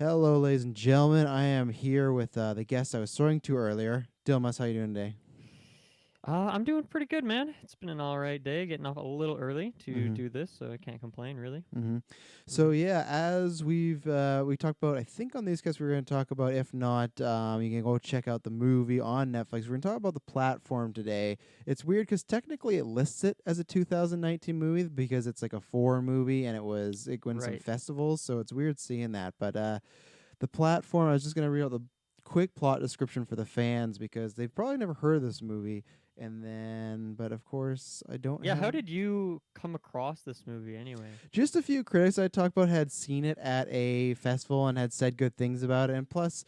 Hello, ladies and gentlemen. I am here with the guest I was sorting to earlier. Dilmas, how you doing today? I'm doing pretty good, man. It's been an all right day, getting off a little early to Mm-hmm. do this, so I can't complain, really. Mm-hmm. So hmm yeah, as we talked about, I think on these guests we are going to talk about. If not, you can go check out the movie on Netflix. We're going to talk about the platform today. It's weird because technically it lists it as a 2019 movie because it's like a foreign movie and it won some Right. festivals. So it's weird seeing that. But the platform, I was just going to read out the quick plot description for the fans because they've probably never heard of this movie. And then, but of course, I don't Yeah, how have did you come across this movie anyway? just a few critics I talked about had seen it at a festival and had said good things about it. And plus,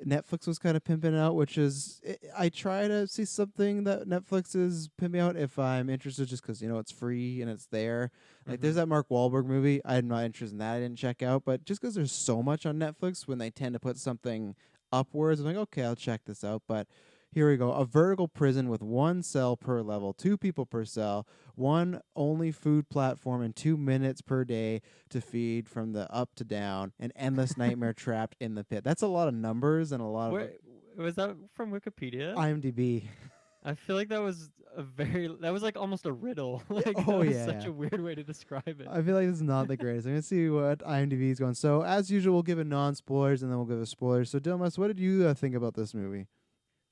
Netflix was kind of pimping it out, which is I try to see something that Netflix is pimping out if I'm interested, just because it's free and it's there. Like hmm there's that Mark Wahlberg movie. I'm not interested in that. I didn't check out, but just because there's so much on Netflix, when they tend to put something upwards, I'm like, okay, I'll check this out. But here we go. A vertical prison with one cell per level, two people per cell, one only food platform, and 2 minutes per day to feed from the up to down, an endless nightmare trapped in the pit. That's a lot of numbers and a lot of Where was that from Wikipedia? IMDb. I feel like that was like almost a riddle. Like Oh that was yeah, such yeah. a weird way to describe it. I feel like this is not the greatest. I'm gonna see what IMDb is going. So as usual, we'll give a non-spoilers and then we'll give a spoiler. So Dilmas, what did you think about this movie?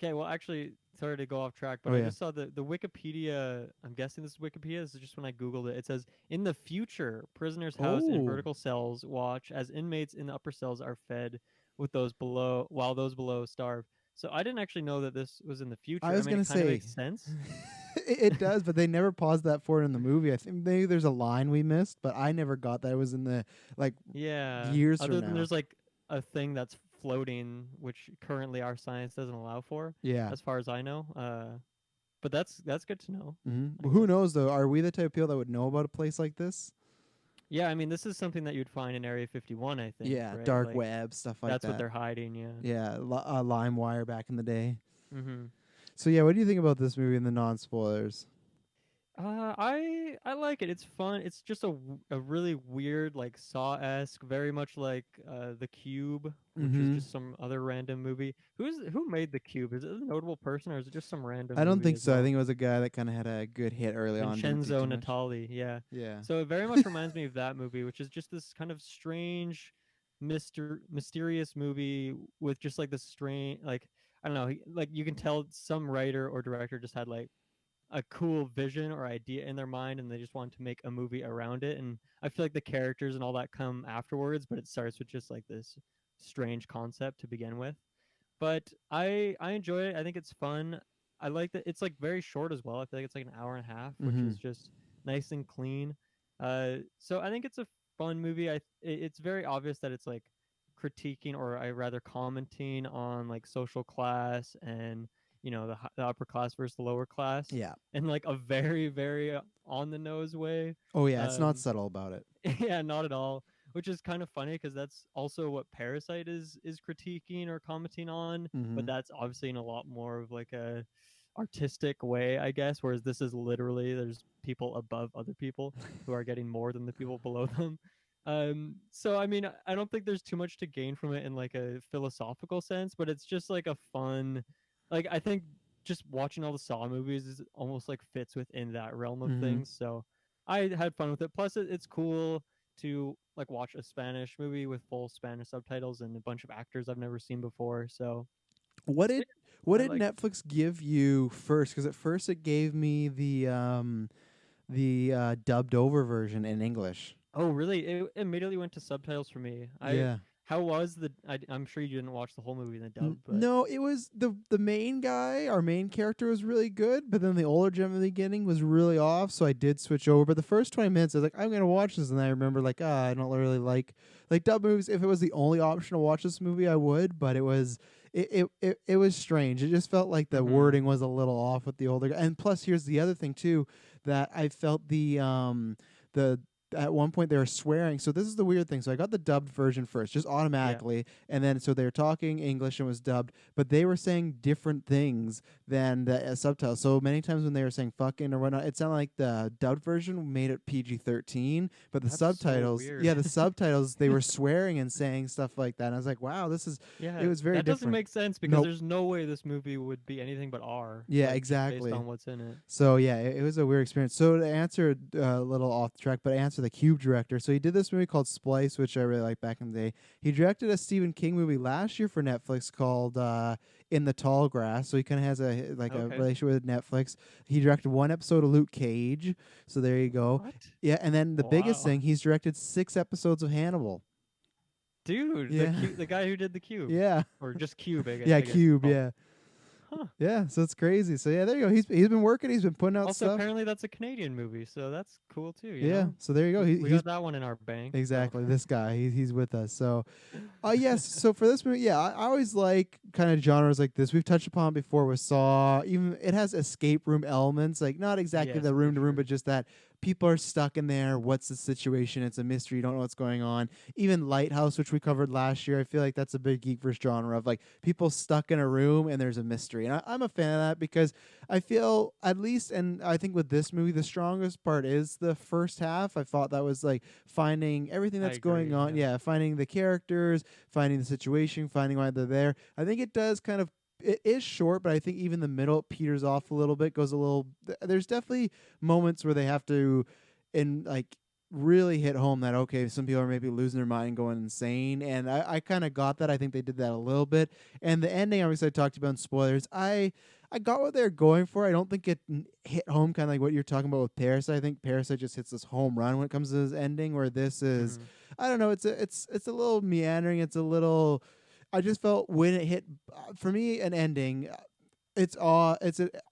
Okay, well, actually, sorry to go off track, but Oh I yeah. just saw the Wikipedia. I'm guessing this is Wikipedia. This is just when I googled it. It says in the future, prisoners housed in Oh, vertical cells watch as inmates in the upper cells are fed with those below, while those below starve. So I didn't actually know that this was in the I future. I was mean, gonna it kind of say makes sense. it does, but they never paused that for it in the movie. I think maybe there's a line we missed, but I never got that it was in the like Yeah. years from Other than now. there's like a thing that's floating, which currently our science doesn't allow for, Yeah. as far as I know. But that's good to know, I Who guess. knows though? Are we the type of people that would know about a place like this? Yeah, I mean, this is something that you'd find in Area 51, I think, Yeah, right? dark Like, web stuff like that's what that. they're hiding, yeah. Yeah, LimeWire back in the day. hmm So yeah, what do you think about this movie and the non spoilers? I like it. It's fun. It's just a really weird, like Saw-esque, very much like The Cube, which is Mm-hmm. just some other random movie. Who made The Cube? Is it a notable person or is it just some random I don't movie think as so. I well? think it was a guy that kind of had a good hit early on, didn't do Vincenzo too much. Natali, yeah. Yeah. So it very much reminds me of that movie, which is just this kind of strange, mysterious movie with just like this strange, like I don't know, like you can tell some writer or director just had like a cool vision or idea in their mind, and they just wanted to make a movie around it. And I feel like the characters and all that come afterwards, but it starts with just like this strange concept to begin with. But I enjoy it. I think it's fun. I like that it's like very short as well. I feel like it's like an hour and a half, which Mm-hmm. is just nice and clean. So I think it's a fun movie. It's very obvious that it's like critiquing, or I rather commenting on like social class and the upper class versus the lower class Yeah. in like a very on the nose way. Oh yeah, it's not Um, subtle about it. yeah, not at all. Which is kind of funny because that's also what Parasite is critiquing or commenting on, Mm-hmm. but that's obviously in a lot more of like a artistic way, I guess. Whereas this is literally there's people above other people who are getting more than the people below them. So I mean, I don't think there's too much to gain from it in like a philosophical sense, but it's just like a fun, like I think just watching all the Saw movies is almost like fits within that realm of Mm-hmm. things. So I had fun with it. Plus, it's cool to like watch a Spanish movie with full Spanish subtitles and a bunch of actors I've never seen before. What So did what yeah, I did like. Netflix give you first? Because at first it gave me the dubbed over version in English. Oh, really? It immediately went to subtitles for me. I Yeah. How was I'm sure you didn't watch the whole movie in the dub, but No, it was the main guy. Our main character was really good, but then the older gem in the beginning was really off. So I did switch over. But the first 20 minutes, I was like, I'm gonna watch this, and I remember like, I don't really like dub movies. If it was the only option to watch this movie, I would. But it was strange. It just felt like the mm-hmm. wording was a little off with the older guy. And plus, here's the other thing too that I felt the at one point they were swearing. So this is the weird thing. So I got the dubbed version first, just Yeah. automatically, and then so they were talking English and was dubbed, but they were saying different things than the subtitles. So many times when they were saying fucking or whatnot, it sounded like the dubbed version made it PG-13, but the That's so subtitles, weird. yeah, the subtitles they were swearing and saying stuff like that. And I was like, wow, this is it Yeah, was very that doesn't different. make sense because Nope. there's no way this movie would be anything but R, Yeah, like just based exactly. on what's in it. So yeah, it was a weird experience. So to answer a little off the track, but answer the Cube director. So he did this movie called Splice, which I really liked back in the day. He directed a Stephen King movie last year for Netflix called In the Tall Grass. So he kind of has a Okay. relationship with Netflix. He directed one episode of Luke Cage. So there you go. What? Yeah, and then the biggest Wow. thing, he's directed 6 episodes of Hannibal. Dude, Yeah, the guy who did the cube. yeah, Or just cube, yeah. I guess it's Cube. called. Yeah, Huh. yeah. So it's crazy. So yeah, there you go. He's been working. He's been putting out Also, stuff. apparently that's a Canadian movie, so that's cool too, you Yeah. know? So there you go. We He's got that one in our bank. No. exactly this guy. He's with us. So, yes. So for this movie, yeah, I always like kind of genres like this. We've touched upon before with Saw. Even it has escape room elements, like not exactly Yes, the for room to room, sure. but just that people are stuck in there. What's the situation? It's a mystery. You don't know what's going on. Even Lighthouse, which we covered last year, I feel like that's a big geekverse genre of like people stuck in a room and there's a mystery. And I'm a fan of that because I feel at least, and I think with this movie, the strongest part is the first half. I thought that was like finding everything I that's going agree, on. yeah. Yeah, finding the characters, finding the situation, finding why they're there. I think it does kind of. It is short, but I think even the middle it peters off a little bit. Goes a little. There's definitely moments where they have to, and like really hit home that okay, some people are maybe losing their mind, going insane, and I kind of got that. I think they did that a little bit, and the ending, obviously, I talked about in spoilers. I got what they're going for. I don't think it hit home, kind of like what you're talking about with Parasite. I think Parasite just hits this home run when it comes to this ending, where this is, Mhm. I don't know, it's a little meandering. It's a little. I just felt when it hit, for me, an ending.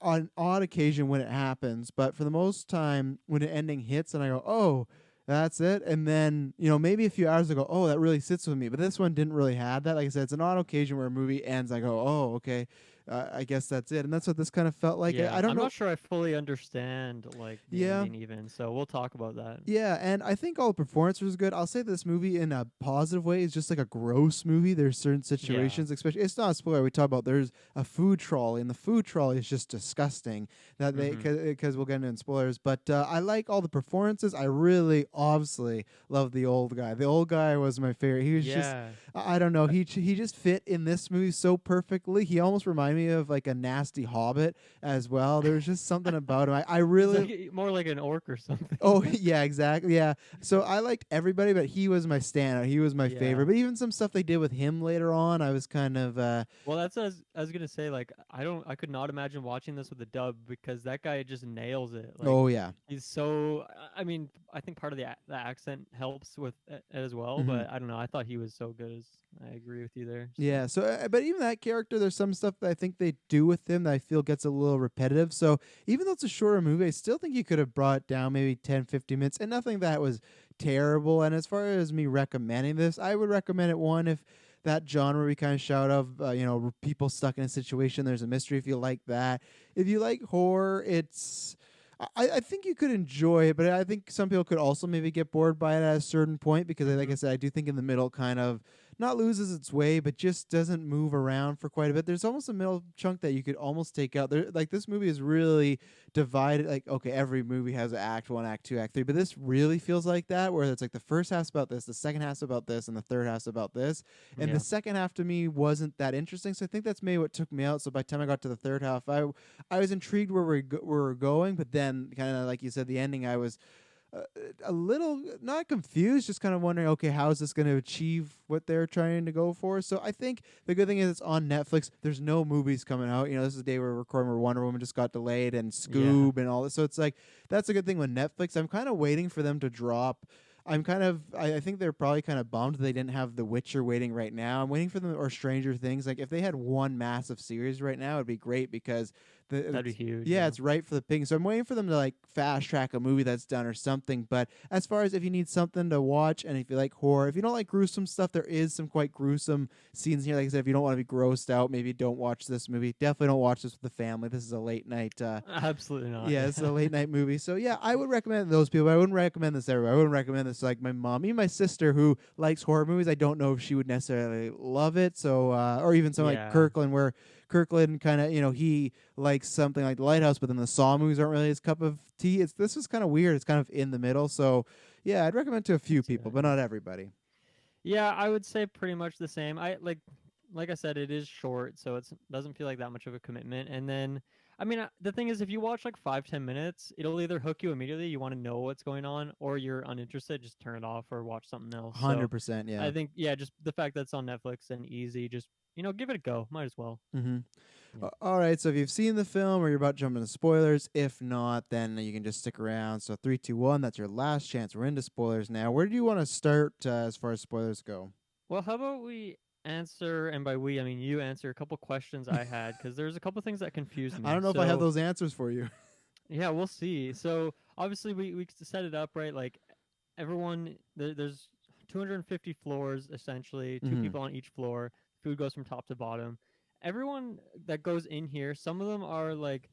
On odd occasion when it happens, but for the most time, when an ending hits, and I go, oh. That's it, and then maybe a few hours ago, oh, that really sits with me. But this one didn't really have that. Like I said, it's an odd occasion where a movie ends. I go, oh, okay, I guess that's it, and that's what this kind of felt like. I Yeah, don't I'm know. not sure I fully understand like the Yeah, ending even, so we'll talk about that. yeah, and I think all the performance was good. I'll say this movie in a positive way is just like a gross movie. There's certain Yeah. situations, especially it's not a spoiler. We talk about there's a food trolley, and the food trolley is just disgusting. That they Mhm. because we'll get into it in spoilers, but I like all the performances. I really obviously love the old guy. The old guy was my favorite. He was just Yeah. I don't know. He just fit in this movie so perfectly. He almost reminded me of like a nasty Hobbit as well. There was just something about him. I He's really like more like an orc or Oh something. yeah, exactly. Yeah. So I liked everybody, but he was my standout. He was my favorite. Yeah. But even some stuff they did with him later on, I was kind of Well, that's what I was gonna say. Like, I could not imagine watching this with a dub because that guy just nails it. Like, oh yeah. he's so. I mean, I think part of the accent helps with it as well, hmm but I don't know. I thought he was so good. As I agree with you there. So Yeah. So, but even that character, there's some stuff that I think they do with him that I feel gets a little repetitive. So even though it's a shorter movie, I still think you could have brought it down maybe 10, 15 minutes, and nothing that was terrible. And as far as me recommending this, I would recommend it one if that genre we kind of shout of, people stuck in a situation. There's a mystery. If you like that, if you like horror, it's. I think you could enjoy it, but I think some people could also maybe get bored by it at a certain point because, like I hmm said, I do think in the middle kind of not loses its way, but just doesn't move around for quite a bit. There's almost a middle chunk that you could almost take out. There, like this movie is really divided. Like okay, every movie has Act One, Act Two, Act Three, but this really feels like that, where it's like the first half's about this, the second half's about this, and the third half's about this. And the yeah, second half to me wasn't that interesting, so I think that's maybe what took me out. So by the time I got to the third half, I was intrigued where we're going, but then kind of like you said, the ending, I was uh, a little not confused, just kind of wondering, okay, how is this going to achieve what they're trying to go for? So I think the good thing is it's on Netflix. There's no movies coming out. This is the day we're recording where Wonder Woman just got delayed and yeah, Scoob and all this. So it's like that's a good thing with Netflix. I'm kind of waiting for them to drop. I think they're probably kind of bummed they didn't have The Witcher waiting right now. I'm waiting for them or Stranger Things. Like if they had one massive series right now, it'd be great because That'd be it's huge. yeah, Yeah. it's right for the ping. So I'm waiting for them to like fast track a movie that's done or something. But as far as if you need something to watch and if you like horror, if you don't like gruesome stuff, there is some quite gruesome scenes here. Like I said, if you don't want to be grossed out, maybe don't watch this movie. Definitely don't watch this with the family. This is a late night. Absolutely not. Yeah, it's a Yeah. late night movie. So yeah, I would recommend those people. I wouldn't recommend this to everybody. I wouldn't recommend this to like my mom, even my sister who likes horror movies. I don't know if she would necessarily love it. So or even someone like Yeah. Kirkland, where Kirkland kind of he likes something like The Lighthouse, but then the Saw movies aren't really his cup of tea. This was kind of weird. It's kind of in the middle. So yeah, I'd recommend to a few That's people, good. but Yeah. not everybody. Yeah, I would say pretty much the same. Like I said, it is short, so it doesn't feel like that much of a commitment. And then, I mean, the thing is, if you watch like 5-10 minutes, it'll either hook you immediately, you want to know what's going on, or you're uninterested, just turn it off or watch something else. So 100%. I Yeah. think, yeah, just the fact that it's on Netflix and easy, just give it a go. Might as well. Mm-hmm. Yeah. All right, so if you've seen the film or you're about to jump into spoilers, if not, then you can just stick around. So 3, 2, 1, that's your last chance. We're into spoilers now. Where do you want to start as far as spoilers go? Well, how about we answer, and by we I mean you answer a couple questions I had because there's a couple things that confused I me. don't know if I have So those answers for you. yeah, we'll see. So obviously we set it up right. Like everyone, there's 250 floors essentially, two Mm-hmm. people on each floor. Food goes from top to bottom. Everyone that goes in here, some of them are like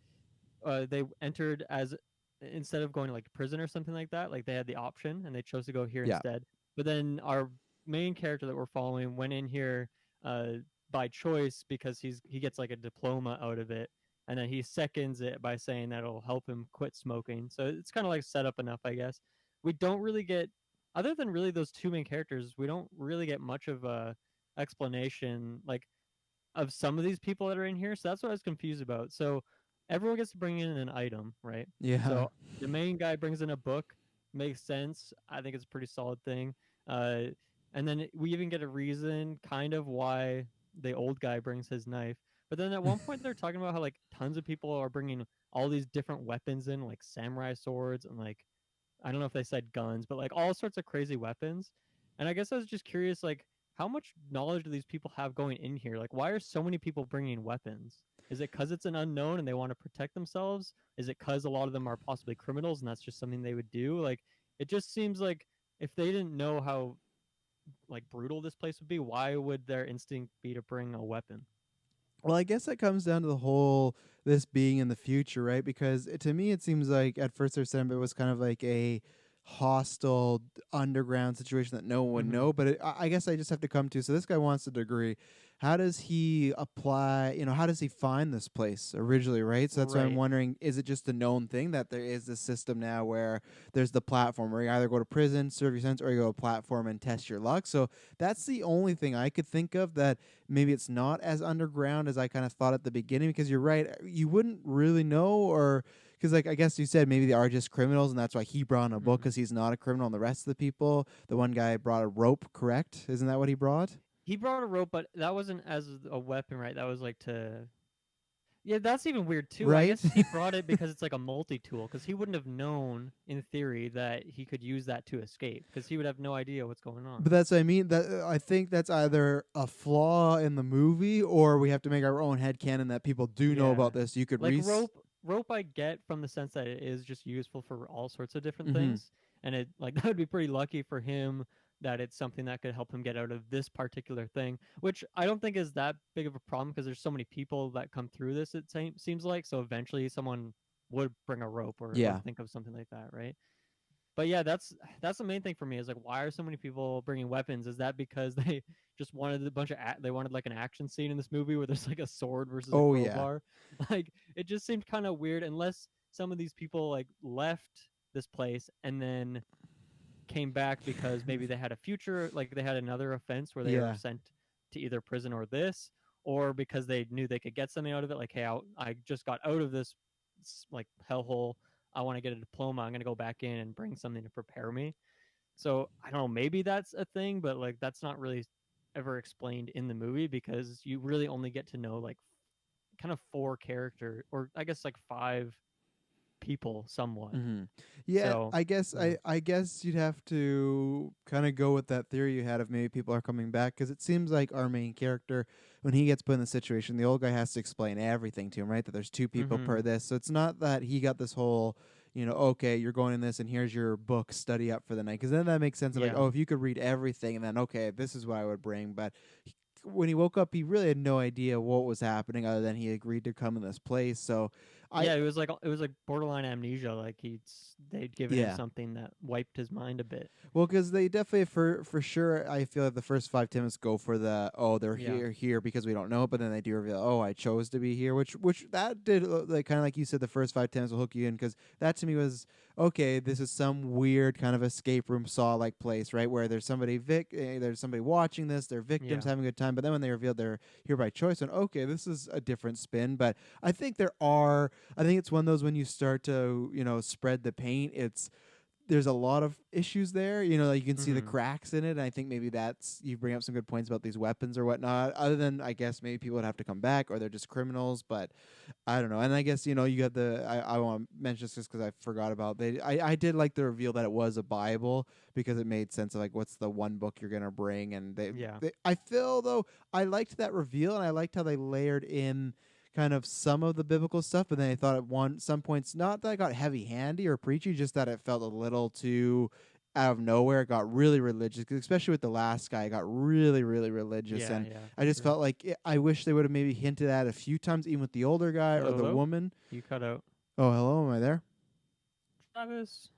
they entered as instead of going to like prison or something like that, like they had the option and they chose to go here Yeah. instead. But then our main character that we're following went in here uh, by choice because he gets like a diploma out of it, and then he seconds it by saying that it'll help him quit smoking. So it's kind of like set up enough, I guess. We don't really get, other than really those two main characters, we don't really get much of a explanation like of some of these people that are in here. So that's what I was confused about. So everyone gets to bring in an item, right? Yeah. So the main guy brings in a book. Makes sense. I think it's a pretty solid thing. Uh, and then we even get a reason, kind of, why the old guy brings his knife. But then at one point they're talking about how like tons of people are bringing all these different weapons in, like samurai swords and like I don't know if they said guns, but like all sorts of crazy weapons. And I guess I was just curious, like, how much knowledge do these people have going in here? Like, why are so many people bringing weapons? Is it because it's an unknown and they want to protect themselves? Is it because a lot of them are possibly criminals and that's just something they would do? Like, it just seems like if they didn't know how like brutal this place would be, why would their instinct be to bring a weapon? Well, I guess that comes down to the whole this being in the future, right? Because to me, it seems like at first they're saying it was kind of like a hostile underground situation that no one would Mm-hmm. know. But I guess I just have to come to. So this guy wants a degree. How does he apply? How does he find this place originally, right? So that's why I'm Right. wondering: is it just a known thing that there is this system now where there's the platform where you either go to prison, serve your sentence, or you go to a platform and test your luck? So that's the only thing I could think of that maybe it's not as underground as I kind of thought at the beginning because you're right. You wouldn't really know or because like I guess you said maybe they are just criminals and that's why he brought in a book Mm-hmm. because he's not a criminal and the rest of the people. The one guy brought a rope, correct? Isn't that what he brought? He brought a rope, but that wasn't as a weapon, right? That was like to yeah, that's even weird too. I Right? guess he brought it because it's like a multi-tool. Because he wouldn't have known, in theory, that he could use that to escape. Because he would have no idea what's going But on. that's what I mean. That I think that's either a flaw in the movie or we have to make our own headcanon that people do know Yeah, about this. You could like re. rope I get from the sense that it is just useful for all sorts of different Mm-hmm. things, and it like that would be pretty lucky for him that it's something that could help him get out of this particular thing, which I don't think is that big of a problem because there's so many people that come through this. It seems like so eventually someone would bring a rope or Yeah. think of something like that, right? But yeah, that's the main thing for me is like why are so many people bringing weapons? Is that because they just wanted a bunch of they wanted like an action scene in this movie where there's like a sword versus a Oh yeah. crowbar? Like it just seemed kind of weird unless some of these people like left this place and then came back because maybe they had a future, like they had another offense where they were Yeah. sent to either prison or this, or because they knew they could get something out of it. Like, hey, I just got out of this like hellhole. I want to get a diploma. I'm gonna go back in and bring something to prepare me. So I don't know. Maybe that's a thing, but like that's not really ever explained in the movie because you really only get to know like kind of four character, or I guess like five people somewhat. Hmm. Yeah, So, I guess yeah. I guess you'd have to kind of go with that theory you had of maybe people are coming back because it seems like our main character, when he gets put in the situation, the old guy has to explain everything to him, right? That there's two people per Mhm. this, so it's not that he got this whole, okay, you're going in this and here's your book, study up for the night. Because then that makes sense of like, Yeah. oh, if you could read everything and then okay, this is what I would bring, but. When he woke up, he really had no idea what was happening other than he agreed to come in this place. So, I Yeah, it was like borderline amnesia. Like they'd given him yeah, something that wiped his mind a bit. well, because they definitely for sure. I feel like the first 5 minutes go for the they're Yeah. here because we don't know, but then they do reveal I chose to be here, which that did like kind of like you said the first 5 minutes will hook you in because that to me was okay. This is some weird kind of escape room saw like place, right, where there's somebody watching this, they're victims Yeah. having a good time, but then when they revealed they're here by choice, and okay, this is a different spin. But I think I think it's one of those when you start to spread the paint, there's a lot of issues there. Like you can see the Mhm. cracks in it. And I think maybe that's you bring up some good points about these weapons or whatnot. Other than I guess maybe people would have to come back or they're just criminals, but I don't know. And I guess you got I want to mention this just because I forgot about I did like the reveal that it was a Bible because it made sense of like what's the one book you're gonna bring and Yeah. I feel though I liked that reveal and I liked how they layered in kind of some of the biblical stuff, but then I thought at some points not that I got heavy handy or preachy, just that it felt a little too out of nowhere. It got really religious, 'cause especially with the last guy, it got really, really religious, Yeah, and yeah, I for just sure. felt like I wish they would have maybe hinted at a few times, even with the older guy or Hello, the hello. woman. You cut out. Oh, hello, am I there? Travis.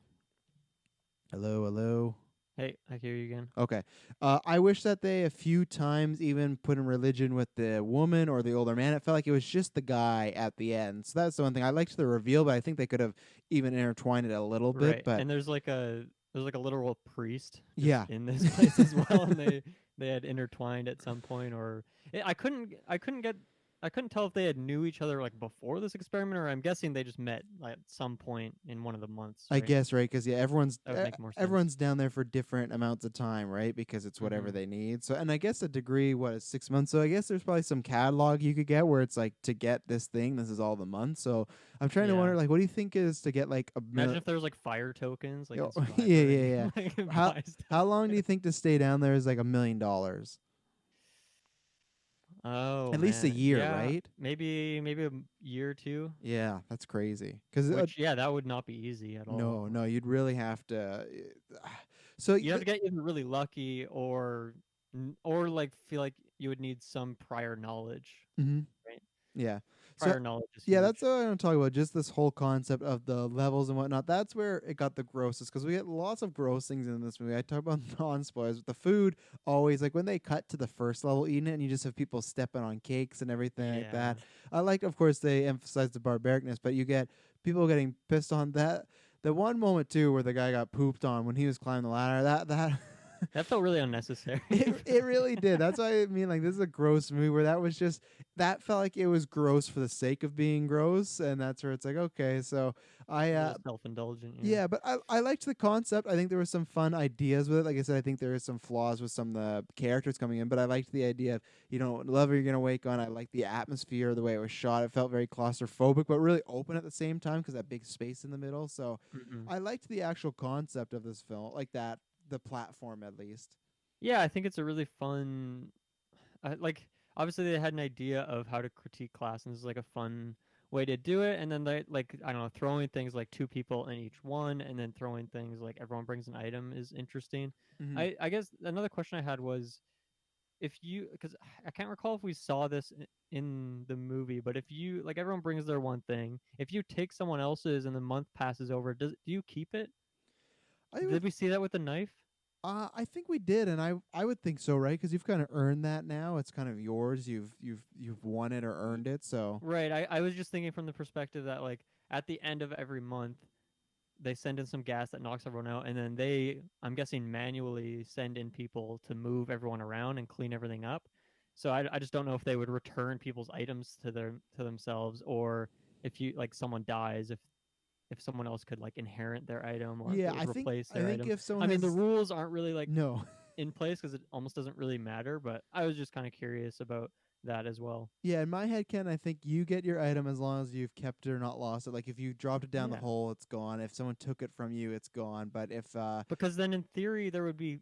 Hello, hello. Hey, I hear you again. Okay. I wish that they a few times even put in religion with the woman or the older man. It felt like it was just the guy at the end. So that's the one thing. I liked the reveal, but I think they could have even intertwined it a little bit. Right. But And there's like a literal priest just yeah. in this place as well, and they had intertwined at some point, or I couldn't tell if they had knew each other like before this experiment, or I'm guessing they just met like, at some point in one of the months, I right? guess right because yeah, That would make more sense. everyone's down there for different amounts of time, right? Because it's whatever Mhm. they need. So, and I guess a degree what is 6 months. So I guess there's probably some catalog you could get where it's like to get this thing, this is all the months. So I'm trying to Yeah. wonder like, what do you think is to get like a Imagine if there was like fire tokens like in yeah, Survivor yeah, and you yeah. can like How buy stuff. how long do you think to stay down there is like $1 million? Oh At least a man. year, Yeah, right? maybe a year or two, Yeah, that's crazy. Because which yeah, that would not be easy at all. no, you'd really have to. So You'd have to get either really lucky or like feel like you would need some prior knowledge, mhm, right? yeah. So Prior knowledge is yeah, that's huge. what I want to talk about. Just this whole concept of the levels and whatnot. That's where it got the grossest because we get lots of gross things in this movie. I talk about non spoilers, but the food always like when they cut to the first level eating it, and you just have people stepping on cakes and everything like Yeah. that. I like, of course, they emphasize the barbaricness, but you get people getting pissed on that. The one moment too where the guy got pooped on when he was climbing the ladder. That That felt really unnecessary. it really did. That's why I mean like this is a gross movie where that felt like it was gross for the sake of being gross, and that's where it's like okay, so I A little self-indulgent, yeah. yeah, but I liked the concept. I think there were some fun ideas with it. Like I said, I think there is some flaws with some of the characters coming in, but I liked the idea of lever you're gonna wake on. I liked the atmosphere, the way it was shot. It felt very claustrophobic, but really open at the same time because that big space in the middle. So Mhm. I liked the actual concept of this film, like that the platform at least. Yeah, I think it's a really fun like obviously they had an idea of how to critique class and this is like a fun way to do it, and then they like I don't know, throwing things like two people in each one and then throwing things like everyone brings an item is interesting. Mm-hmm. I guess another question I had was if you because I can't recall if we saw this in the movie, but if you like everyone brings their one thing, if you take someone else's and the month passes over, do you keep it? I would Did we see that with the knife? I think we did, and I would think so, right? Because you've kind of earned that now. It's kind of yours. You've won it or Y- earned it. So. Right. I was just thinking from the perspective that like at the end of every month they send in some gas that knocks everyone out, and then I'm guessing manually send in people to move everyone around and clean everything up. So I just don't know if they would return people's items to themselves, or if you like someone dies, if someone else could like inherit their item, or if Yeah, it would replace I their think item. if someone I mean, the has rules aren't really like no. in place because it almost doesn't really matter. But I was just kind of curious about that as well. Yeah, in my head, Ken, I think you get your item as long as you've kept it or not lost it. Like if you dropped it down the Yeah, hole, it's gone. If someone took it from you, it's gone. But if because then in theory there would be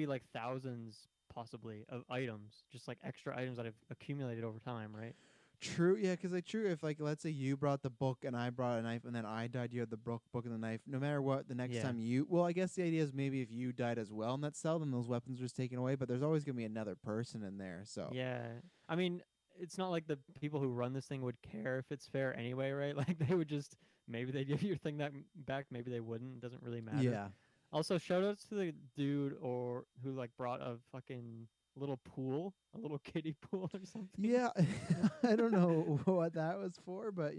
like thousands possibly of items, just like extra items that have accumulated over time, right? true, yeah, because like true, if like let's say you brought the book and I brought a knife and then I died, you had the book and the knife. No matter what, the next Yeah. time you, well, I guess the idea is maybe if you died as well in that cell, then those weapons were just taken away. But there's always gonna be another person in there. So Yeah. I mean, it's not like the people who run this thing would care if it's fair anyway, right? Like they would just maybe they'd give your thing that back, maybe they wouldn't. It doesn't really matter. yeah, Also, shout outs to the dude or who like brought a fucking little pool, a little kiddie pool or something. yeah, I don't know what that was for, but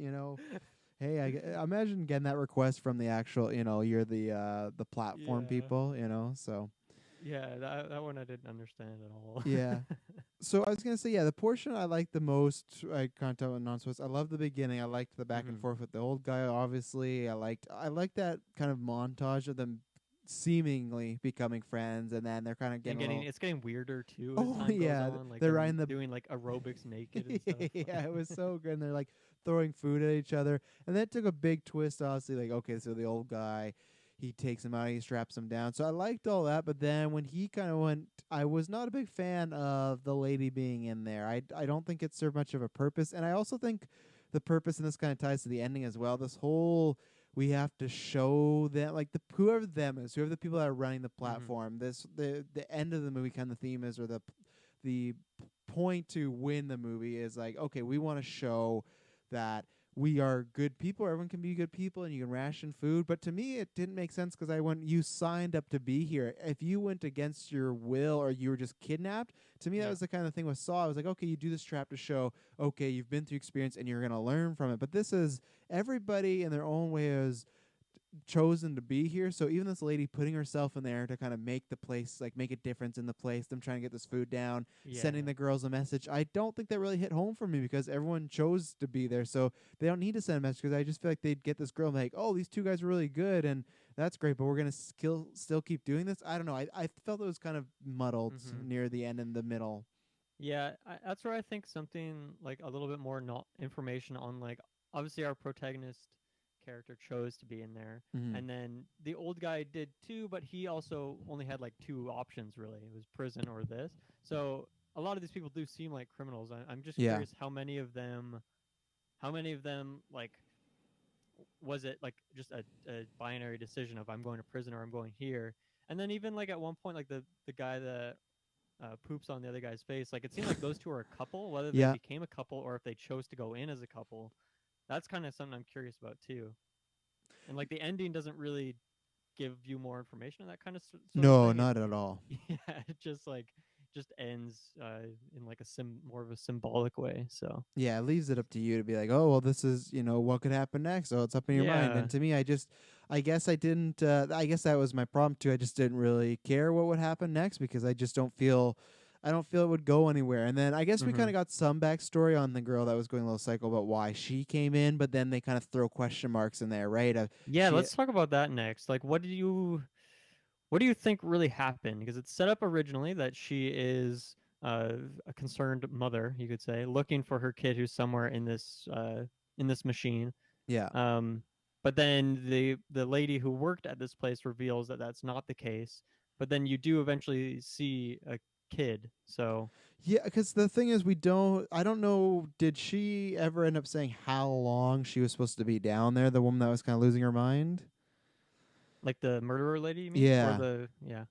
hey, I imagine getting that request from the actual, you're the platform Yeah. people, so Yeah, that one I didn't understand at all. yeah. So I was gonna say, yeah, the portion I liked the most, like content and non-Swiss. I love the beginning. I liked the back and Mhm. forth with the old guy. Obviously, I liked that kind of montage of them seemingly becoming friends, and then they're kind of And getting a getting little. it's getting weirder too as Oh time goes yeah, on, like they're them riding the. doing like aerobics naked and stuff. Yeah, it was so good. And they're like throwing food at each other, and that took a big twist. Obviously, like okay, so the old guy, he takes him out, he straps him down. So I liked all that, but then when he kind of went, I was not a big fan of the lady being in there. I don't think it served much of a purpose, and I also think the purpose, and this kind of ties to the ending as well. This whole we have to show them like the whoever them is, whoever the people that are running the Mhm. platform. This the end of the movie kind of theme is, or the point to win the movie is like, okay, we want to show that we are good people. Everyone can be good people, and you can ration food. But to me, it didn't make sense because you signed up to be here. If you went against your will or you were just kidnapped, to me that Yeah. was the kind of thing with Saw. I was like, okay, you do this trap to show, okay, you've been through experience and you're gonna learn from it. But this is everybody in their own way is chosen to be here. So even this lady putting herself in there to kind of make the place, like make a difference in the place, them trying to get this food down, sending Yeah. the girls a message, I don't think that really hit home for me because everyone chose to be there. So they don't need to send a message because I just feel like they'd get this girl and be like, oh, these two guys are really good and that's great, but we're going to still keep doing this. I don't know. I felt it was kind of muddled Mhm. near the end and the middle. Yeah, that's where I think something like a little bit more not information on like obviously our protagonist character chose to be in there, Mm-hmm. and then the old guy did too, but he also only had like two options really. It was prison or this. So a lot of these people do seem like criminals. I'm just Yeah. curious how many of them like was it like just a binary decision of I'm going to prison or I'm going here, and then even like at one point like the guy that poops on the other guy's face. Like it seemed like those two are a couple, whether they Yeah. became a couple or if they chose to go in as a couple. That's kind of something I'm curious about too. And like the ending doesn't really give you more information on that kind of sort of No, thing. It not at all. yeah, it just ends in like a more of a symbolic way. So Yeah, it leaves it up to you to be like, oh, well, this is, what could happen next. So it's up in your mind. yeah. And to me, I guess I didn't, I guess that was my problem too. I just didn't really care what would happen next because I don't feel it would go anywhere. And then I guess we kind hmm of got some backstory on the girl that was going a little psycho about why she came in, but then they kind of throw question marks in there, right? Yeah, She, let's talk about that next. Like what do you think really happened? Because it's set up originally that she is a concerned mother, you could say, looking for her kid who's somewhere in this machine. yeah. Um, but then the lady who worked at this place reveals that that's not the case. But then you do eventually see a kid. So Yeah, because the thing is, I don't know, did she ever end up saying how long she was supposed to be down there? The woman that was kind of losing her mind? like the murderer lady, you mean, or Yeah. the yeah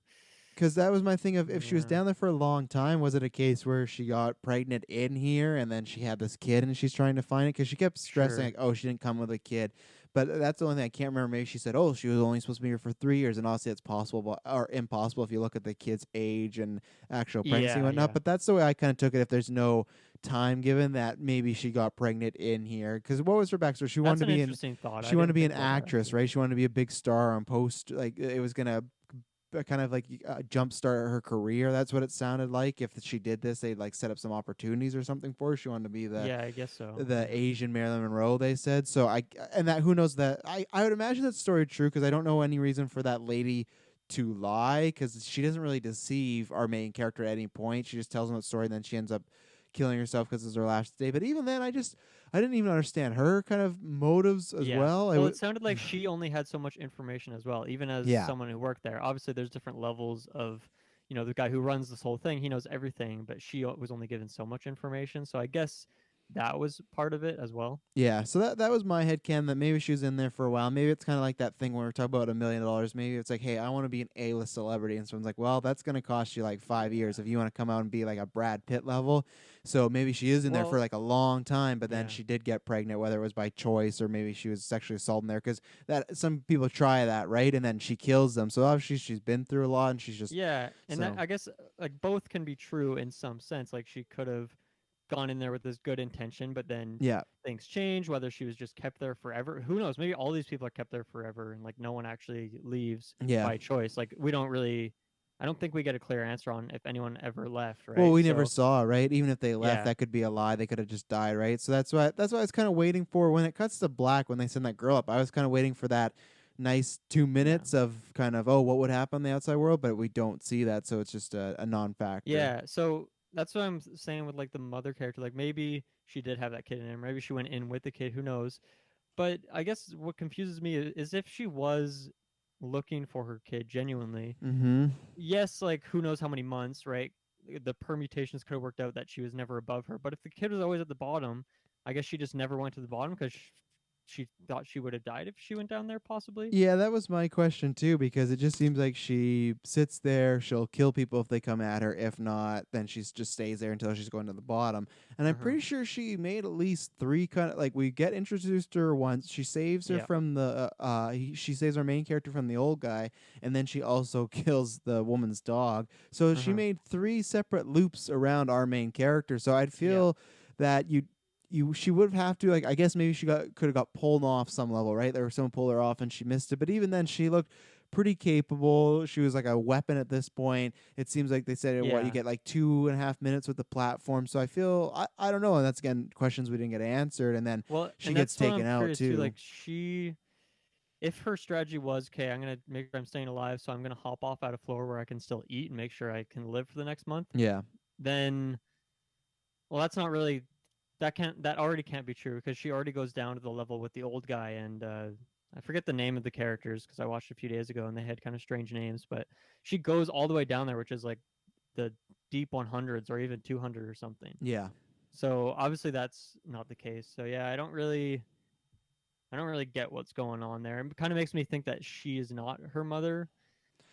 Because that was my thing of if she was yeah down there for a long time, was it a case where she got pregnant in here and then she had this kid and she's trying to find it? Because she kept stressing, sure like, oh, she didn't come with a kid. But that's the only thing I can't remember. Maybe she said, oh, she was only supposed to be here for 3 years. And obviously, it's possible, or impossible if you look at the kid's age and actual pregnancy and yeah whatnot. yeah But that's the way I kind of took it. If there's no time given, that maybe she got pregnant in here. Because what was her backstory? that's an interesting thought. I She wanted to didn't be an think about that actress, actually. right? She wanted to be a big star on post. Like it was gonna kind of like jumpstart her career. That's what it sounded like. If she did this, they'd like set up some opportunities or something for her. She wanted to be the Yeah, I guess so. the Yeah. Asian Marilyn Monroe. They said so. And that who knows that I would imagine that story true because I don't know any reason for that lady to lie because she doesn't really deceive our main character at any point. She just tells him a story and then she ends up killing herself because it's her last day. But even then, I didn't even understand her kind of motives as Yeah. well. Well, it sounded like she only had so much information as well, even as Yeah. someone who worked there. Obviously, there's different levels of, the guy who runs this whole thing, he knows everything, but she was only given so much information. So I guess that was part of it as well. Yeah, so that was my headcanon that maybe she was in there for a while. Maybe it's kind of like that thing when we're talking about $1 million. Maybe it's like, hey, I want to be an A-list celebrity, and someone's like, well, that's going to cost you like 5 years if you want to come out and be like a Brad Pitt level. So maybe she is in there for Well, like a long time, but then yeah. she did get pregnant, whether it was by choice or maybe she was sexually assaulted there. Because that some people try that, right, and then she kills them. So obviously she's been through a lot, and she's just Yeah, and that so I guess like both can be true in some sense. Like she could have gone in there with this good intention, but then yeah, things change, whether she was just kept there forever. Who knows? Maybe all these people are kept there forever and like no one actually leaves yeah. by choice. Like we don't really I don't think we get a clear answer on if anyone ever left, Well, right? we never So, saw, right? Even if they left, yeah. that could be a lie. They could have just died, right? So that's why I was kind of waiting for when it cuts to black when they send that girl up. I was kind of waiting for that nice two Yeah. minutes of kind of what would happen in the outside world, but we don't see that, so it's just a non-factor. Yeah, so that's what I'm saying with like the mother character. Like maybe she did have that kid in her. Maybe she went in with the kid, who knows? But I guess what confuses me is if she was looking for her kid genuinely. Mm-hmm. Yes, like who knows how many months, right? The permutations could have worked out that she was never above her. But if the kid was always at the bottom, I guess she just never went to the bottom because she thought she would have died if she went down there, possibly. Yeah, that was my question too, because it just seems like she sits there, she'll kill people if they come at her. If not, then she just stays there until she's going to the bottom. And I'm Uh huh. pretty sure she made at least three kind of like we get introduced to her once. She saves her Yeah. from the she saves our main character from the old guy, and then she also kills the woman's dog. So Uh she huh. made three separate loops around our main character. So I'd Yeah. feel that she would have to like I guess maybe she could have got pulled off some level, right? There was someone pulled her off and she missed it. But even then she looked pretty capable. She was like a weapon at this point. It seems like they said what you Yeah. get like 2.5 minutes with the platform. So I feel I don't know, and that's again questions we didn't get answered, and then Well, she and gets that's what taken I'm out curious too. too. Like if her strategy was, okay, I'm gonna make sure I'm staying alive, so I'm gonna hop off at a floor where I can still eat and make sure I can live for the next month. Yeah. Then, well, that's not really that already can't be true because she already goes down to the level with the old guy and I forget the name of the characters because I watched a few days ago and they had kind of strange names, but she goes all the way down there, which is like the deep 100s or even 200 or something. Yeah. So obviously that's not the case. So yeah, I don't really get what's going on there. It kind of makes me think that she is not her mother.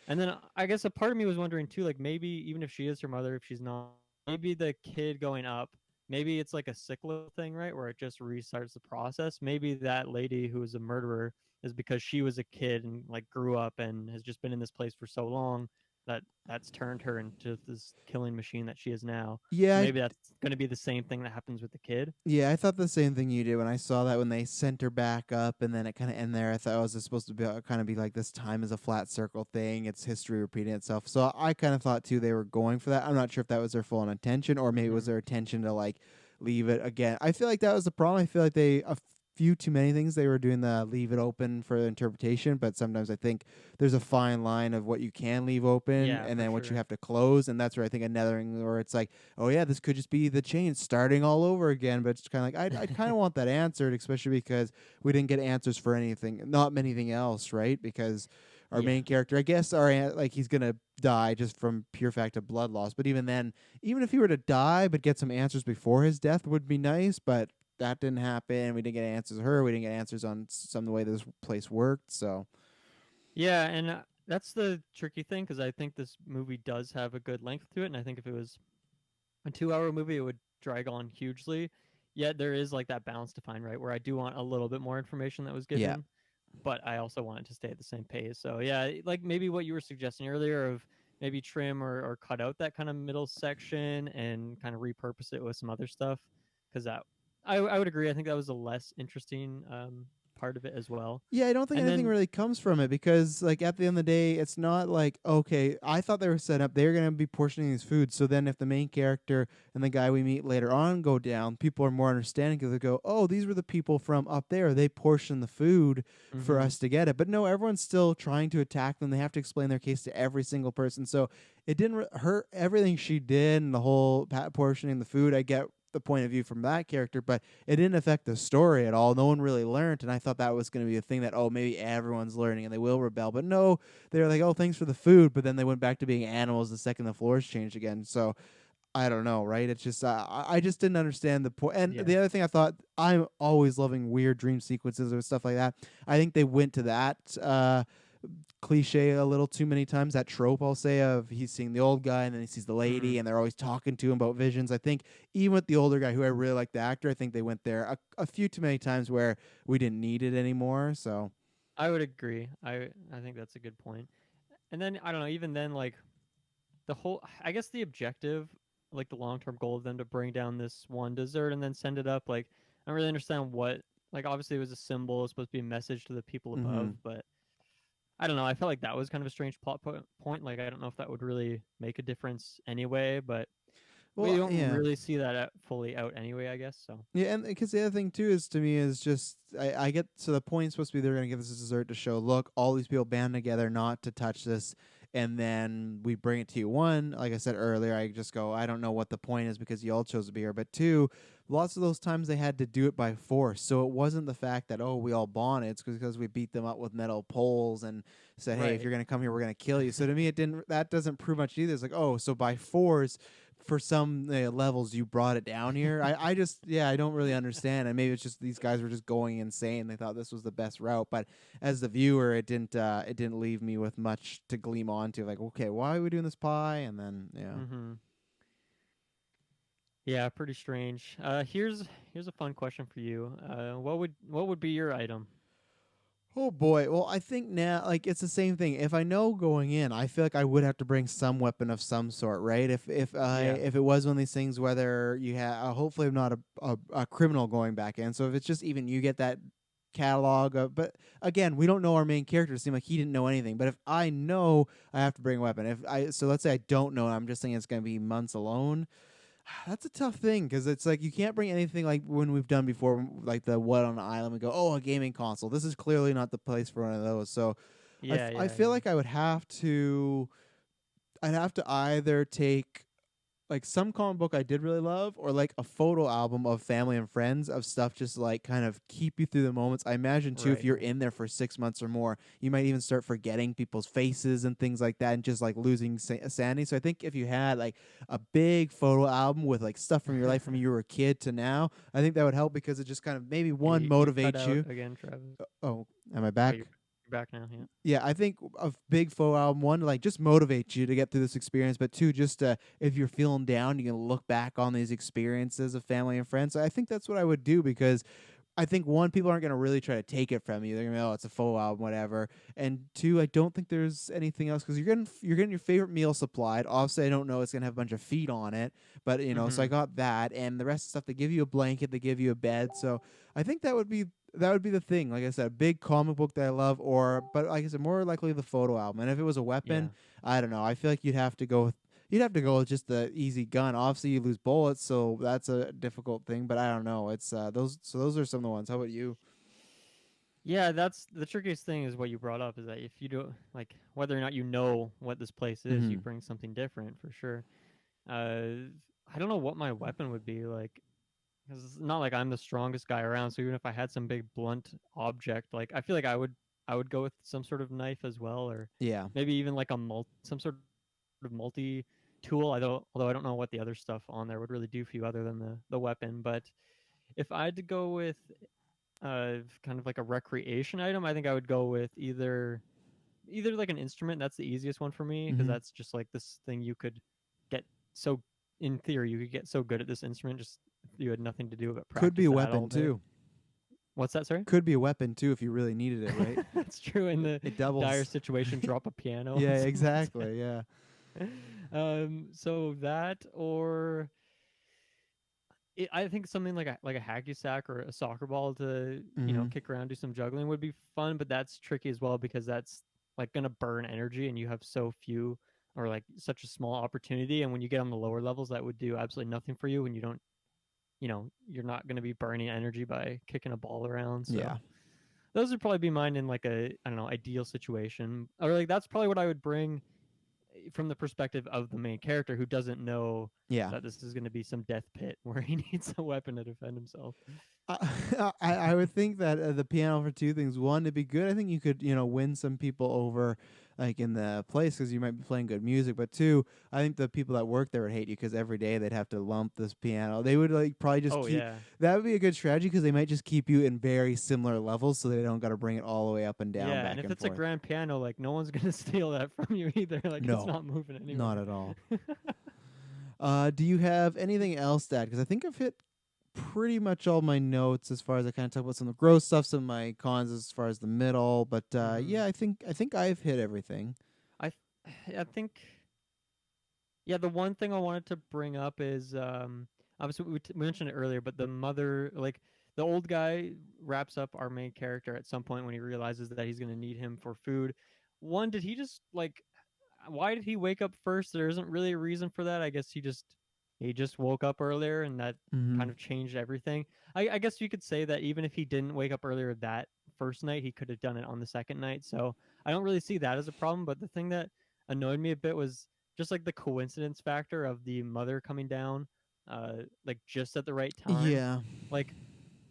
And then I guess a part of me was wondering too, like maybe even if she is her mother, if she's not, maybe the kid going up, maybe it's like a cyclical thing, right? Where it just restarts the process. Maybe that lady who is a murderer is because she was a kid and like grew up and has just been in this place for so long that that's turned her into this killing machine that she is now. So Yeah, maybe that's going to be the same thing that happens with the kid. yeah, I thought the same thing you did when I saw that when they sent her back up and then it kind of end there. I thought it was supposed to be kind of be like this time is a flat circle thing. It's history repeating itself. So I kind of thought too they were going for that. I'm not sure if that was their full on intention or maybe it was Mm-hmm. their intention to like leave it again. I feel like that was the problem. I feel like they a few too many things they were doing the leave it open for interpretation, but sometimes I think there's a fine line of what you can leave open Yeah, and for then what you sure. have to close, and that's where I think another thing where it's like oh yeah, this could just be the chain starting all over again. But it's kind of like I'd kind of want that answered, especially because we didn't get answers for anything, not anything else, right? Because our Yeah. main character, I guess, like he's gonna die just from pure fact of blood loss. But even then, even if he were to die but get some answers before his death, would be nice. But that didn't happen. We didn't get answers to her. We didn't get answers on some of the way this place worked. So Yeah, and that's the tricky thing because I think this movie does have a good length to it, and I think if it was a 2 hour movie, it would drag on hugely. Yet there is like that balance to find, right? Where I do want a little bit more information that was yeah, given, but I also want it to stay at the same pace. So yeah, like maybe what you were suggesting earlier of maybe trim or cut out that kind of middle section and kind of repurpose it with some other stuff because that I would agree. I think that was a less interesting part of it as well. Yeah, I don't think And anything then really comes from it because, like, at the end of the day, it's not like, okay, I thought they were set up, they're going to be portioning these foods. So then if the main character and the guy we meet later on go down, people are more understanding because they go, oh, these were the people from up there. They portioned the food for mhm. us to get it. But no, everyone's still trying to attack them. They have to explain their case to every single person. So it didn't hurt everything she did and the whole portioning the food. I get the point of view from that character, but it didn't affect the story at all. No one really learned, and I thought that was going to be a thing that, oh, maybe everyone's learning and they will rebel. But no, they were like, oh, thanks for the food, but then they went back to being animals the second the floors changed again. So I don't know, right? It's just I just didn't understand the point. And Yeah. the other thing I thought, I'm always loving weird dream sequences or stuff like that. I think they went to that cliche a little too many times. That trope, I'll say, of he's seeing the old guy and then he sees the lady, Mm. and they're always talking to him about visions. I think even with the older guy, who I really like the actor, I think they went there a few too many times where we didn't need it anymore. So I would agree. I think that's a good point. And then I don't know, even then like the whole I guess the objective, like the long-term goal of them to bring down this one dessert and then send it up, like I don't really understand what, like obviously it was a symbol, it's supposed to be a message to the people mm-hmm. above, but I don't know. I felt like that was kind of a strange point. Like I don't know if that would really make a difference anyway, but we Well, don't yeah. really see that fully out anyway, I guess. So Yeah, and because the other thing too is to me is just I get to the point supposed to be they're gonna give us a dessert to show, look, all these people band together not to touch this, and then we bring it to you. One, like I said earlier, I just go, I don't know what the point is because you all chose to be here. But two, lots of those times they had to do it by force, so it wasn't the fact that, oh, we all bonded. It's because we beat them up with metal poles and said, hey, if right. you're gonna come here, we're gonna kill you. So to me, it didn't. That doesn't prove much either. It's like, oh, so by force for some levels you brought it down here. I just yeah, I don't really understand, and maybe it's just these guys were just going insane. They thought this was the best route, but as the viewer, it didn't leave me with much to gleam onto. Like, okay, why are we doing this pie? And then yeah. Mm-hmm. Yeah, pretty strange. Here's a fun question for you. What would be your item? Oh boy. Well, I think now, like, it's the same thing. If I know going in, I feel like I would have to bring some weapon of some sort, right? Yeah. If it was one of these things, whether you have, hopefully, I'm not a criminal going back in. So if it's just even you get that catalog of, but again, we don't know our main character. It seemed like he didn't know anything. But if I know, I have to bring a weapon. If I so let's say I don't know, and I'm just saying it's going to be months alone. That's a tough thing because it's like you can't bring anything like when we've done before, like the what on the island. We go, oh, a gaming console. This is clearly not the place for one of those. So Yeah, I yeah, feel yeah. like I'd have to either take like some comic book I did really love, or like a photo album of family and friends of stuff just like kind of keep you through the moments. I imagine too, if Right, you're right. in there for 6 months or more, you might even start forgetting people's faces and things like that, and just like losing sanity. So I think if you had like a big photo album with like stuff from your life from you were a kid to now, I think that would help because it just kind of maybe Yeah, one you cut motivates out you. again, Travis. Oh, am I Oh, back? you're back now. Yeah. Yeah, I think a big faux album, one, like just motivate you to get through this experience, but two, just if you're feeling down, you can look back on these experiences of family and friends. I think that's what I would do because I think one, people aren't going to really try to take it from you. They're going to be, oh, it's a faux album, whatever. And two, I don't think there's anything else because you're getting your favorite meal supplied. Obviously, I don't know it's going to have a bunch of feet on it, but so I Mm-hmm. got that, and the rest of the stuff. They give you a blanket, they give you a bed. So I think that would be the thing. Like I said, a big comic book that I love, or but like I said, more likely the photo album. And if it was a weapon, Yeah. I don't know. I feel like you'd have to go with just the easy gun. Obviously, you lose bullets, so that's a difficult thing. But I don't know. It's those. So those are some of the ones. How about you? Yeah, that's the trickiest thing is what you brought up is that if you do like whether or not you know what this place is, you Mm-hmm. bring something different for sure. I don't know what my weapon would be like because it's not like I'm the strongest guy around. So even if I had some big blunt object, like I feel like I would go with some sort of knife as well, or Yeah. maybe even like some sort of multi tool. Although I don't know what the other stuff on there would really do for you other than the weapon. But if I had to go with kind of like a recreation item, I think I would go with either like an instrument. That's the easiest one for me because Mm-hmm. that's just like this thing you could get so in theory you could get so good at this instrument just if you had nothing to do but Could be practice a that all weapon day. too. What's that, sorry? Could be a weapon too if you really needed it, right? That's true. In the It dire doubles. situation, drop a piano Yeah, on someone's head. exactly. Yeah. So that or I think something like a hacky sack or a soccer ball to Mm-hmm. kick around, do some juggling would be fun, but that's tricky as well because that's like gonna burn energy, and you have so few or like such a small opportunity. And when you get on the lower levels, that would do absolutely nothing for you when you don't, you're not gonna be burning energy by kicking a ball around. So Yeah. those would probably be mine in like a, I don't know, ideal situation, or like that's probably what I would bring from the perspective of the main character who doesn't know Yeah. that this is going to be some death pit where he needs a weapon to defend himself. I would think that the piano for two things. One, to be good, I think you could win some people over, like in the place because you might be playing good music. But two, I think the people that work there would hate you because every day they'd have to lump this piano. They would like probably just Oh keep. yeah, That would be a good strategy because they might just keep you in very similar levels, so they don't got to bring it all the way up and down, yeah. And back if and it's a forth. grand piano, like no one's gonna steal that from you either. Like it's No, not moving not anywhere. at all. Do you have anything else, Dad? Because I think I've hit pretty much all my notes as far as I kind of talk about some of the gross stuff, some of my cons as far as the middle. But hmm yeah, I think I've hit everything. I think, yeah. The one thing I wanted to bring up is obviously we mentioned it earlier, but the mother, like the old guy, wraps up our main character at some point when he realizes that he's gonna need him for food. One, did he just like why did he wake up first? There isn't really a reason for that. I guess he just woke up earlier, and that Mm-hmm. kind of changed everything. I guess you could say that even if he didn't wake up earlier that first night, he could have done it on the second night. So I don't really see that as a problem. But the thing that annoyed me a bit was just like the coincidence factor of the mother coming down, like just at the right time. Yeah, Like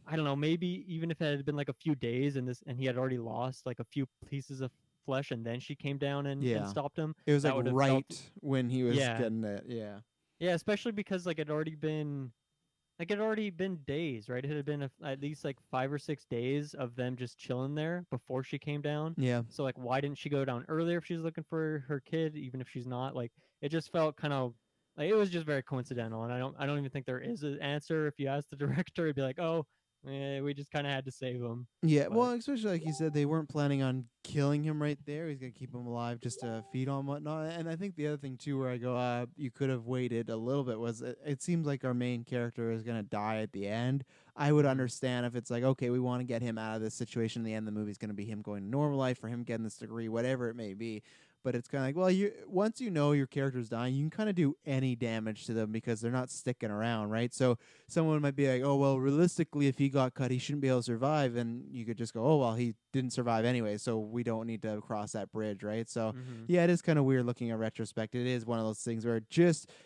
I don't know, maybe even if it had been like a few days and he had already lost like a few pieces of flesh and then she came down and yeah. stopped him, It was that like would have felt, right when he was yeah. getting it. Yeah, Yeah, especially because like it had already been days, right? It had been at least like 5 or 6 days of them just chilling there before she came down. yeah. So like why didn't she go down earlier if she's looking for her kid, even if she's not? Like it just felt kind of like it was just very coincidental, and I don't even think there is an answer. If you ask the director, it'd be like, oh, we just kind of had to save him. Yeah, But well, especially like you said, they weren't planning on killing him right there. He's gonna keep him alive just to feed on whatnot. And I think the other thing too, where I go, you could have waited a little bit, was it seems like our main character is gonna die at the end. I would hmm understand if it's like, okay, we want to get him out of this situation. In the end, the movie's gonna be him going to normal life, for him getting this degree, whatever it may be. But it's kind of like, well, you once you know your character's dying, you can kind of do any damage to them because they're not sticking around, right? So someone might be like, oh, well, realistically, if he got cut, he shouldn't be able to survive. And you could just go, oh, well, he didn't survive anyway, so we don't need to cross that bridge, right? So, hmm yeah, it is kind of weird looking at retrospect. It is one of those things where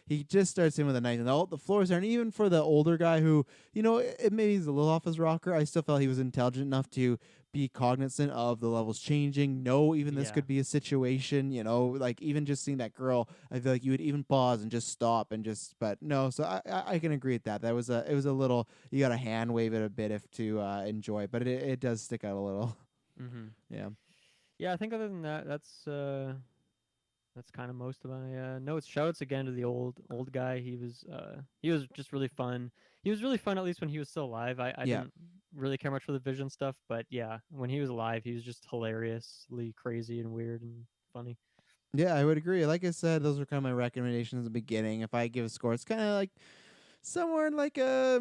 he just starts in with a knife, and the floors aren't even for the older guy who, maybe he's a little off his rocker. I still felt he was intelligent enough to be cognizant of the levels changing. No, even this yeah. could be a situation, like even just seeing that girl, I feel like you would even pause and just stop but no. So I can agree with that. It was a little, you got to hand wave it a bit if to enjoy, but it does stick out a little. hmm Yeah. Yeah, I think other than that, that's kind of most of my notes. Shoutouts again to the old guy. He was just really fun. He was really fun at least when he was still alive. I Yeah. didn't really care much for the Vision stuff, but yeah, when he was alive, he was just hilariously crazy and weird and funny. Yeah, I would agree. Like I said, those were kind of my recommendations in the beginning. If I give a score, it's kind of like somewhere in like a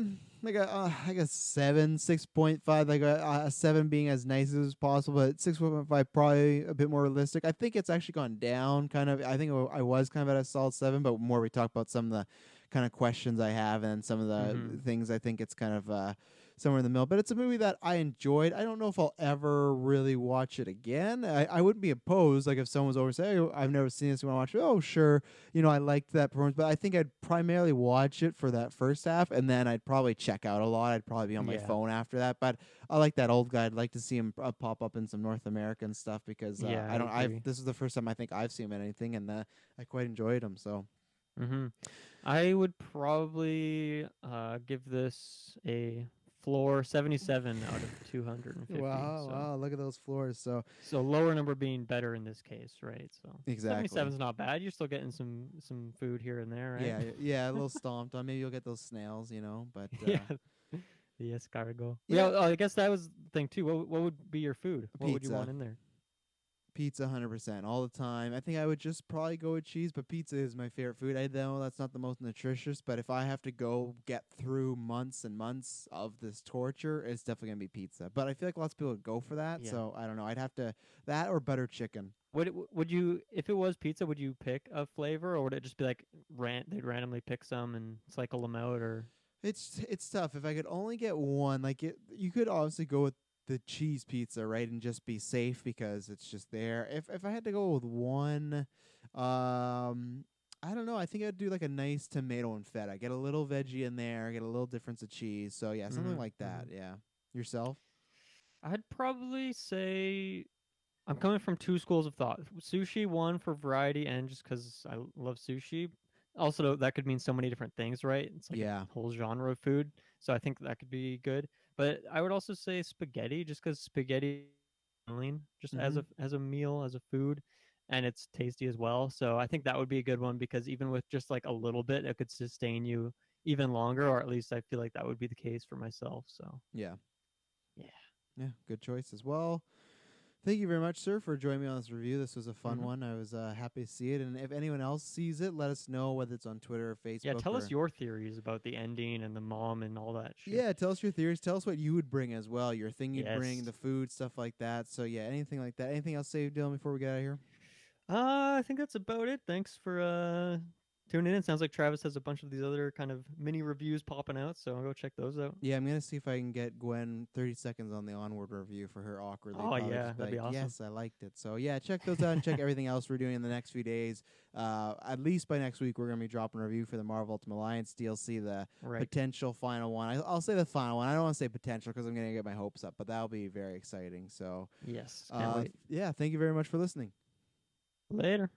7, 6.5, like a 7 being as nice as possible, but 6.5 probably a bit more realistic. I think it's actually gone down kind of. I think I was kind of at a solid 7, but more we talk about some of the kind of questions I have and some of the Mm-hmm. things, I think it's kind of somewhere in the middle. But it's a movie that I enjoyed. I don't know if I'll ever really watch it again. I wouldn't be opposed, like if someone was over saying, hey, I've never seen this, you want to watch it? Oh, sure. I liked that performance, but I think I'd primarily watch it for that first half, and then I'd probably check out a lot. I'd probably be on my Yeah. phone after that. But I like that old guy. I'd like to see him pop up in some North American stuff because Yeah, I I don't. I've agree. this is the first time I think I've seen him in anything, and I quite enjoyed him. So Mm-hmm. I would probably give this a floor 77 out of 250. wow, So wow, look at those floors. So so lower number being better in this case, right? So exactly. 77 is not bad. You're still getting some food here and there, right? Yeah, yeah, a little stomped on. Maybe you'll get those snails, but Yeah, the escargot. Yeah, yeah, I guess that was the thing too. What would be your food? What would you pizza. want in there? Pizza, 100% all the time. I think I would just probably go with cheese, but pizza is my favorite food. I know that's not the most nutritious, but if I have to go get through months and months of this torture, it's definitely gonna be pizza. But I feel like lots of people would go for that, Yeah. so I don't know. I'd have to that or butter chicken. Would you, if it was pizza, would you pick a flavor, or would it just be like they'd randomly pick some and cycle them out, or It's tough. If I could only get one, like you could obviously go with the cheese pizza, right, and just be safe because it's just there. If I had to go with one, I don't know. I think I'd do like a nice tomato and feta. Get a little veggie in there, get a little difference of cheese. So yeah, something like that. Yeah. Yourself? I'd probably say I'm coming from two schools of thought. Sushi, one for variety and just because I love sushi. Also, that could mean so many different things, right? It's like a Yeah. whole genre of food. So I think that could be good. But I would also say spaghetti, just because spaghetti is filling, just Mm-hmm. as a meal, as a food, and it's tasty as well. So I think that would be a good one because even with just like a little bit, it could sustain you even longer, or at least I feel like that would be the case for myself. So Yeah. yeah. Yeah. Good choice as well. Thank you very much, sir, for joining me on this review. This was a fun hmm one. I was happy to see it. And if anyone else sees it, let us know whether it's on Twitter or Yeah, Facebook tell us or. your theories about the ending and the mom and all that shit. Yeah, tell us your theories. Tell us what you would bring as well. Your thing you'd bring, Yes. the food, stuff like that. So, yeah, anything like that. Anything else to say, Dylan, before we get out of here? I think that's about it. Thanks for tuning in. Sounds like Travis has a bunch of these other kind of mini reviews popping out, so I'll go check those out. Yeah, I'm going to see if I can get Gwen 30 seconds on the Onward review for her awkwardly. Oh Probably yeah, just be that'd be like, awesome. yes, I liked it. So, yeah, check those out and check everything else we're doing in the next few days. At least by next week, we're going to be dropping a review for the Marvel Ultimate Alliance DLC, the Right. potential final one. I'll say the final one. I don't want to say potential because I'm going to get my hopes up, but that'll be very exciting. So, Yes. Can't wait. yeah, thank you very much for listening. Later.